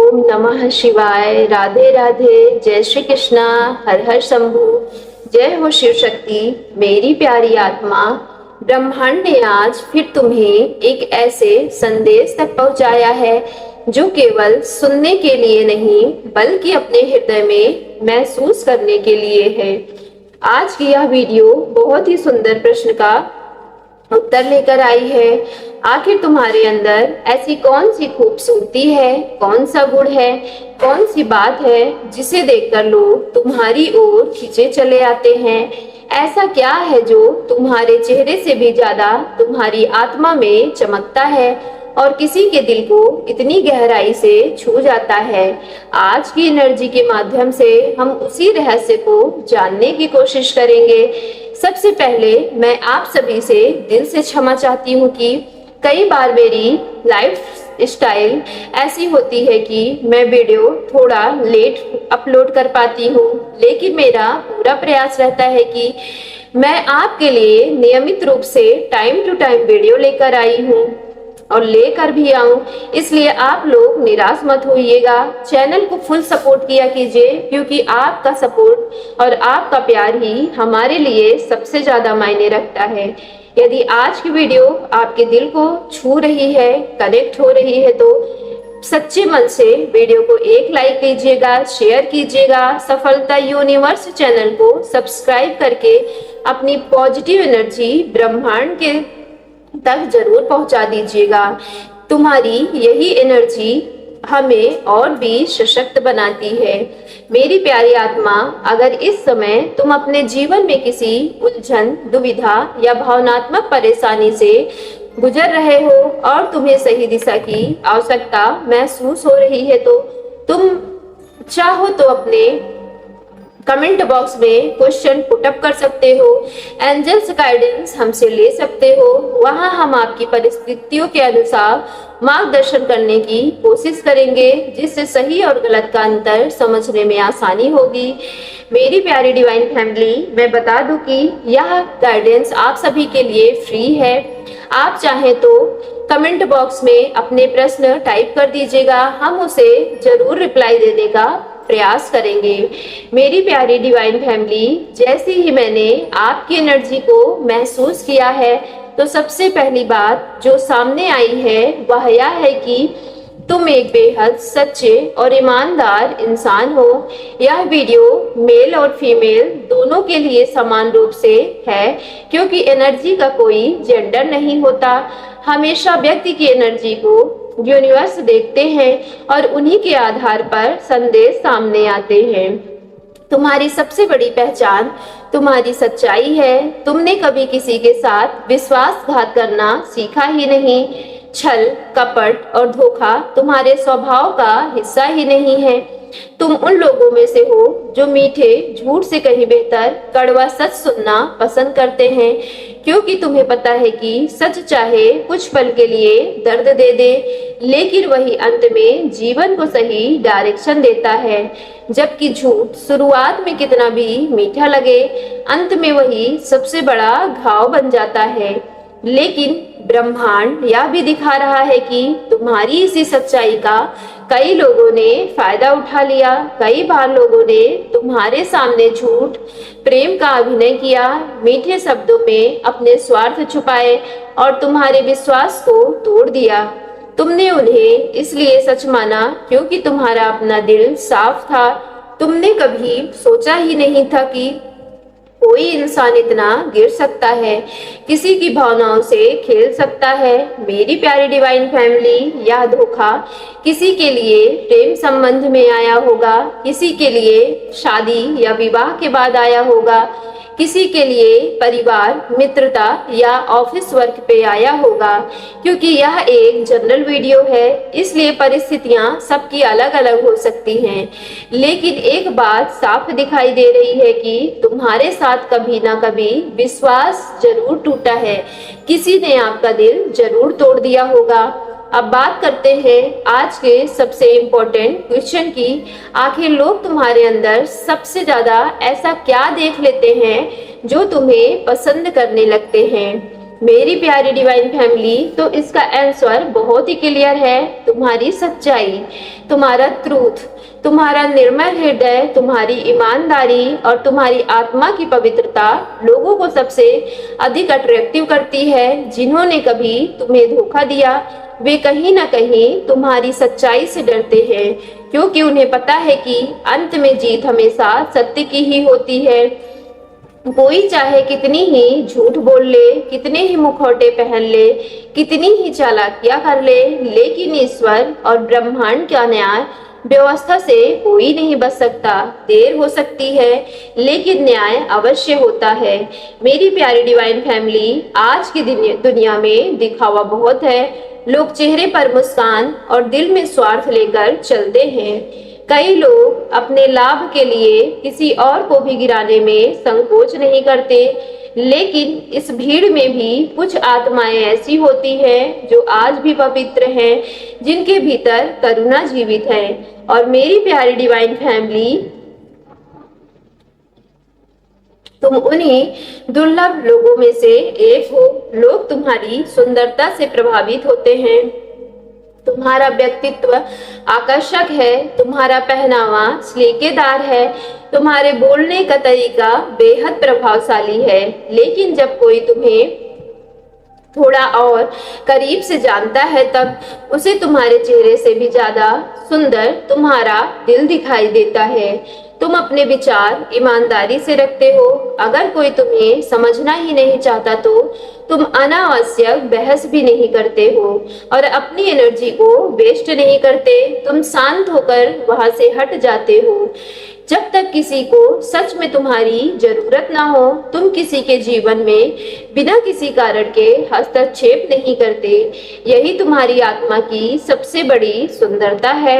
ओम नमः शिवाय। राधे राधे। जय श्री कृष्णा। हर हर शंभू। जय हो शिव शक्ति। मेरी प्यारी आत्मा, ब्रह्मांड ने आज फिर तुम्हें एक ऐसे संदेश तक पहुंचाया है जो केवल सुनने के लिए नहीं बल्कि अपने हृदय में महसूस करने के लिए है। आज की यह वीडियो बहुत ही सुंदर प्रश्न का उत्तर लेकर आई है। आखिर तुम्हारे अंदर ऐसी कौन सी खूबसूरती है, कौन सा गुण है, कौन सी बात है जिसे देखकर लोग तुम्हारी ओर खींचे चले आते हैं? ऐसा क्या है जो तुम्हारे चेहरे से भी ज्यादा तुम्हारी आत्मा में चमकता है और किसी के दिल को इतनी गहराई से छू जाता है? आज की एनर्जी के माध्यम से हम उसी रहस्य को जानने की कोशिश करेंगे। सबसे पहले मैं आप सभी से दिल से क्षमा चाहती हूँ कि कई बार मेरी लाइफ स्टाइल ऐसी होती है कि मैं वीडियो थोड़ा लेट अपलोड कर पाती हूँ, लेकिन मेरा पूरा प्रयास रहता है कि मैं आपके लिए नियमित रूप से टाइम टू टाइम वीडियो लेकर आई हूँ और लेकर भी आऊं। इसलिए आप लोग निराश मत होइएगा। चैनल को फुल सपोर्ट किया कीजिए, क्योंकि आपका सपोर्ट और आपका प्यार ही हमारे लिए सबसे ज्यादा मायने रखता है। यदि आज की वीडियो आपके दिल को छू रही है, कनेक्ट हो रही है, तो सच्चे मन से वीडियो को एक लाइक कीजिएगा, शेयर कीजिएगा। सफलता यूनिवर्स चैनल को सब्सक्राइब करके अपनी पॉजिटिव एनर्जी ब्रह्मांड के तक जरूर पहुंचा दीजिएगा। तुम्हारी यही एनर्जी हमें और भी सशक्त बनाती है। मेरी प्यारी आत्मा, अगर इस समय तुम अपने जीवन में किसी उलझन, दुविधा या भावनात्मक परेशानी से गुजर रहे हो और तुम्हें सही दिशा की आवश्यकता महसूस हो रही है, तो तुम चाहो तो अपने कमेंट बॉक्स में क्वेश्चन पुटअप कर सकते हो। एंजल्स गाइडेंस हमसे ले सकते हो। वहां हम आपकी परिस्थितियों के अनुसार मार्गदर्शन करने की कोशिश करेंगे, जिससे सही और गलत का अंतर समझने में आसानी होगी। मेरी प्यारी डिवाइन फैमिली, मैं बता दूं कि यह गाइडेंस आप सभी के लिए फ्री है। आप चाहें तो कमेंट बॉक्स में अपने प्रश्न टाइप कर दीजिएगा, हम उसे जरूर रिप्लाई देने का प्रयास करेंगे। मेरी प्यारी डिवाइन फैमिली, जैसे ही मैंने आपकी एनर्जी को महसूस किया है, तो सबसे पहली बात जो सामने आई है वह यह है कि तुम एक बेहद सच्चे और ईमानदार इंसान हो। यह वीडियो मेल और फीमेल दोनों के लिए समान रूप से है, क्योंकि एनर्जी का कोई जेंडर नहीं होता। हमेशा व्यक्ति की एनर्जी को यूनिवर्स देखते हैं और उन्हीं के आधार पर संदेश सामने आते हैं। तुम्हारी सबसे बड़ी पहचान तुम्हारी सच्चाई है। तुमने कभी किसी के साथ विश्वासघात करना सीखा ही नहीं। छल, कपट और धोखा तुम्हारे स्वभाव का हिस्सा ही नहीं है। तुम उन लोगों में से हो जो मीठे झूठ से कहीं बेहतर कड़वा सच सुनना पसंद करते हैं, क्योंकि तुम्हें पता है कि सच चाहे कुछ पल के लिए दर्द दे दे, लेकिन वही अंत में जीवन को सही डायरेक्शन देता है। जबकि झूठ शुरुआत में कितना भी मीठा लगे, अंत में वही सबसे बड़ा घाव बन जाता है। लेकिन ब्रह्मांड यह भी दिखा रहा है कि तुम्हारी इसी सच्चाई का कई लोगों ने फायदा उठा लिया। कई बार लोगों ने तुम्हारे सामने झूठ प्रेम का अभिनय किया, मीठे शब्दों में अपने स्वार्थ छुपाए और तुम्हारे विश्वास को तोड़ दिया। तुमने उन्हें इसलिए सच माना क्योंकि तुम्हारा अपना दिल साफ था। तुमने कभी सोचा ही नहीं था कि कोई इंसान इतना गिर सकता है, किसी की भावनाओं से खेल सकता है। मेरी प्यारी डिवाइन फैमिली, यह धोखा किसी के लिए प्रेम संबंध में आया होगा, किसी के लिए शादी या विवाह के बाद आया होगा, किसी के लिए परिवार, मित्रता या ऑफिस वर्क पे आया होगा। क्योंकि यह एक जनरल वीडियो है, इसलिए परिस्थितियां सबकी अलग अलग हो सकती हैं, लेकिन एक बात साफ दिखाई दे रही है कि तुम्हारे साथ कभी ना कभी विश्वास जरूर टूटा है। किसी ने आपका दिल जरूर तोड़ दिया होगा। अब बात करते हैं आज के सबसे इम्पोर्टेंट क्वेश्चन की। आखिर लोग तुम्हारे अंदर सबसे ज्यादा ऐसा क्या देख लेते हैं जो तुम्हें पसंद करने लगते हैं? मेरी प्यारी डिवाइन फैमिली, तो इसका आंसर बहुत ही क्लियर है। तुम्हारी सच्चाई, तुम्हारा ट्रूथ, तुम्हारा निर्मल हृदय, तुम्हारी ईमानदारी और तुम्हारी आत्मा की पवित्रता लोगों को सबसे अधिक अट्रैक्टिव करती है। जिन्होंने कभी तुम्हें धोखा दिया वे कहीं ना कहीं तुम्हारी सच्चाई से डरते हैं, क्योंकि उन्हें पता है कि अंत में जीत हमेशा सत्य की ही होती है। कोई चाहे कितनी ही झूठ बोल ले, कितने ही मुखौटे पहन ले, कितनी ही चालाकियां कर ले, लेकिन ईश्वर और ब्रह्मांड का न्याय व्यवस्था से कोई नहीं बच सकता। देर हो सकती है लेकिन न्याय अवश्य होता है। मेरी प्यारी डिवाइन फैमिली, आज की दुनिया में दिखावा बहुत है। लोग चेहरे पर मुस्कान और दिल में स्वार्थ लेकर चलते हैं। कई लोग अपने लाभ के लिए किसी और को भी गिराने में संकोच नहीं करते, लेकिन इस भीड़ में भी कुछ आत्माएं ऐसी होती हैं जो आज भी पवित्र हैं, जिनके भीतर करुणा जीवित है। और मेरी प्यारी डिवाइन फैमिली, तुम उन्हीं दुर्लभ लोगों में से एक हो। लोग तुम्हारी सुंदरता से प्रभावित होते हैं, तुम्हारा व्यक्तित्व आकर्षक है, तुम्हारा पहनावा सलीकेदार है, तुम्हारे बोलने का तरीका बेहद प्रभावशाली है। लेकिन जब कोई तुम्हें थोड़ा और करीब से जानता है तब उसे तुम्हारे चेहरे से भी ज्यादा सुंदर तुम्हारा दिल दिखाई देता है। तुम अपने विचार ईमानदारी से रखते हो। अगर कोई तुम्हें समझना ही नहीं चाहता तो तुम अनावश्यक बहस भी नहीं करते हो और अपनी एनर्जी को वेस्ट नहीं करते। तुम शांत होकर वहां से हट जाते हो। जब तक किसी को सच में तुम्हारी जरूरत ना हो, तुम किसी के जीवन में बिना किसी कारण के हस्तक्षेप नहीं करते। यही तुम्हारी आत्मा की सबसे बड़ी सुंदरता है।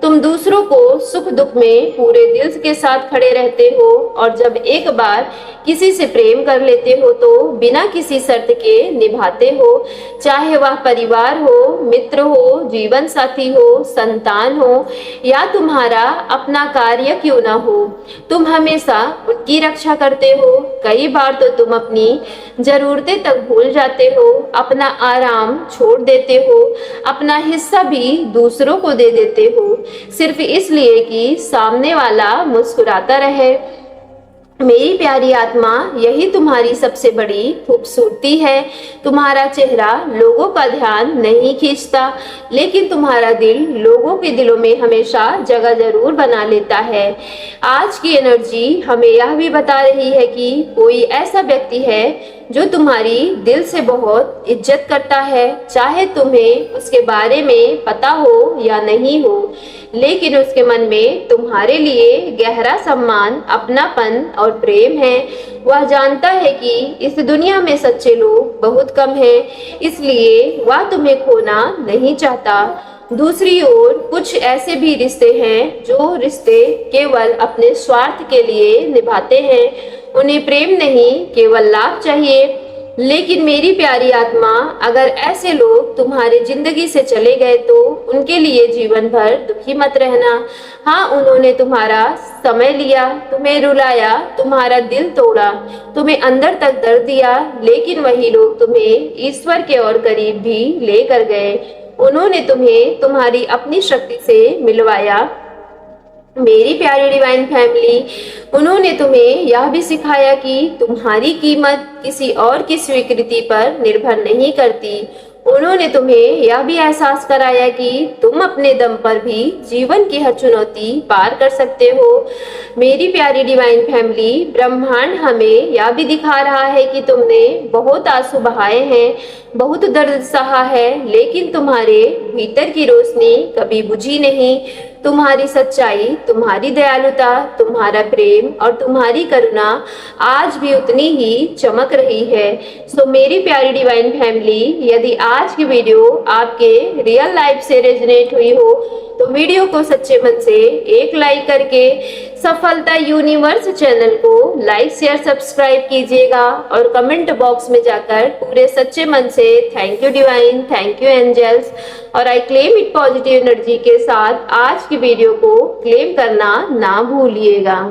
तुम दूसरों को सुख दुख में पूरे दिल के साथ खड़े रहते हो और जब एक बार किसी से प्रेम कर लेते हो तो बिना किसी शर्त के निभाते हो। चाहे वह परिवार हो, मित्र हो, जीवन साथी हो, संतान हो या तुम्हारा अपना कार्य क्यों ना हो, तुम हमेशा उनकी रक्षा करते हो। कई बार तो तुम अपनी जरूरतें तक भूल जाते हो, अपना आराम छोड़ देते हो, अपना हिस्सा भी दूसरों को दे देते हो, सिर्फ इसलिए कि सामने वाला मुस्कुराता रहे। मेरी प्यारी आत्मा, यही तुम्हारी सबसे बड़ी खूबसूरती है। तुम्हारा चेहरा लोगों का ध्यान नहीं खींचता, लेकिन तुम्हारा दिल लोगों के दिलों में हमेशा जगह जरूर बना लेता है। आज की एनर्जी हमें यह भी बता रही है कि कोई ऐसा व्यक्ति है जो तुम्हारी दिल से बहुत इज्जत करता है, चाहे तुम्हें उसके बारे में पता हो या नहीं हो, लेकिन उसके मन में तुम्हारे लिए गहरा सम्मान, अपनापन और प्रेम है। वह जानता है कि इस दुनिया में सच्चे लोग बहुत कम हैं, इसलिए वह तुम्हें खोना नहीं चाहता। दूसरी ओर कुछ ऐसे भी रिश्ते हैं जो रिश्ते केवल अपने स्वार्थ के लिए निभाते हैं। उन्हें प्रेम नहीं, केवल लाभ चाहिए। लेकिन मेरी प्यारी आत्मा, अगर ऐसे लोग तुम्हारी जिंदगी से चले गए तो उनके लिए जीवन भर दुखी मत रहना। हाँ, उन्होंने तुम्हारा समय लिया, तुम्हें रुलाया, तुम्हारा दिल तोड़ा, तुम्हें अंदर तक दर्द दिया, लेकिन वही लोग तुम्हें ईश्वर के और करीब भी लेकर गए। उन्होंने तुम्हें तुम्हारी अपनी शक्ति से मिलवाया। मेरी प्यारी डिवाइन फैमिली, उन्होंने तुम्हें यह भी सिखाया कि तुम्हारी कीमत किसी और की स्वीकृति पर निर्भर नहीं करती। उन्होंने तुम्हें यह भी एहसास कराया कि तुम अपने दम पर भी जीवन की हर चुनौती पार कर सकते हो। मेरी प्यारी डिवाइन फैमिली, ब्रह्मांड हमें यह भी दिखा रहा है कि तुमने बहुत आंसू बहाए हैं, बहुत दर्द सहा है, लेकिन तुम्हारे भीतर की रोशनी कभी बुझी नहीं। तुम्हारी सच्चाई, तुम्हारी दयालुता, तुम्हारा प्रेम और तुम्हारी करुणा आज भी उतनी ही चमक रही है। सो मेरी प्यारी डिवाइन फैमिली, यदि आज की वीडियो आपके रियल लाइफ से रेजोनेट हुई हो तो वीडियो को सच्चे मन से एक लाइक करके सफलता यूनिवर्स चैनल को लाइक शेयर सब्सक्राइब कीजिएगा और कमेंट बॉक्स में जाकर पूरे सच्चे मन से thank you divine, thank you angels और I claim it positive energy के साथ आज की वीडियो को क्लेम करना ना भूलिएगा।